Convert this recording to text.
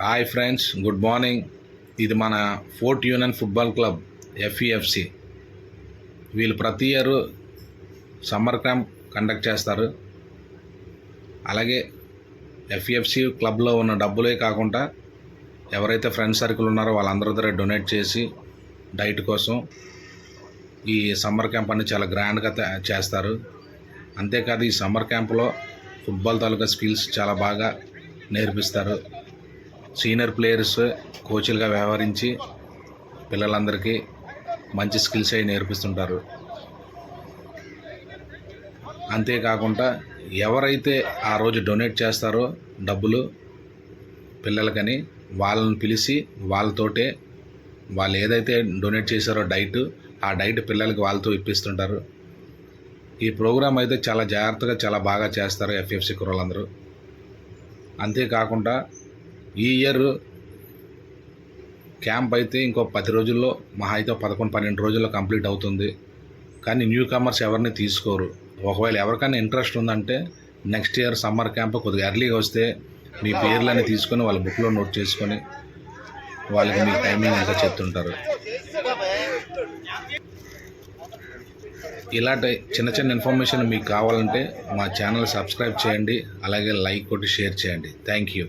Hi friends, good morning. ఇది మన fort union football club ఎఫ్ఈఎఫ్సి. వీళ్ళు ప్రతి ఇయర్ సమ్మర్ క్యాంప్ కండక్ట్ చేస్తారు. అలాగే ఎఫ్ఈఎఫ్సి క్లబ్లో ఉన్న డబ్బులే కాకుండా ఎవరైతే ఫ్రెండ్ సర్కిల్ ఉన్నారో వాళ్ళందరి దగ్గర డొనేట్ చేసి డైట్ కోసం ఈ సమ్మర్ క్యాంప్ అని చాలా గ్రాండ్గా చేస్తారు. అంతేకాదు ఈ సమ్మర్ క్యాంప్లో ఫుట్బాల్ తాలూకా స్కిల్స్ చాలా బాగా నేర్పిస్తారు. సీనియర్ ప్లేయర్స్ కోచ్లుగా వ్యవహరించి పిల్లలందరికీ మంచి స్కిల్స్ అవి నేర్పిస్తుంటారు. అంతేకాకుండా ఎవరైతే ఆ రోజు డొనేట్ చేస్తారో డబ్బులు పిల్లలకని వాళ్ళని పిలిచి వాళ్ళతోటే వాళ్ళు ఏదైతే డొనేట్ చేశారో ఆ డైట్ పిల్లలకి వాళ్ళతో ఇప్పిస్తుంటారు. ఈ ప్రోగ్రాం అయితే చాలా జాగ్రత్తగా చాలా బాగా చేస్తారు ఎఫ్ఎఫ్సి కుర్రలందరూ. అంతేకాకుండా ఈ ఇయర్ క్యాంప్ అయితే ఇంకో 10 రోజుల్లో మహా అయితే 11-12 రోజుల్లో కంప్లీట్ అవుతుంది. కానీ న్యూ కమర్స్ ఎవరిని తీసుకోరు. ఒకవేళ ఎవరికైనా ఇంట్రెస్ట్ ఉందంటే నెక్స్ట్ ఇయర్ సమ్మర్ క్యాంప్ కొద్దిగా ఎర్లీగా వస్తే మీ పేర్లని తీసుకొని వాళ్ళ బుక్లో నోట్ చేసుకొని వాళ్ళకి మీ టైమింగ్ అంతా చెప్తుంటారు. ఇలాంటి చిన్న చిన్న ఇన్ఫర్మేషన్ మీకు కావాలంటే మా ఛానల్ సబ్స్క్రైబ్ చేయండి, అలాగే లైక్ కొట్టి షేర్ చేయండి. Thank you.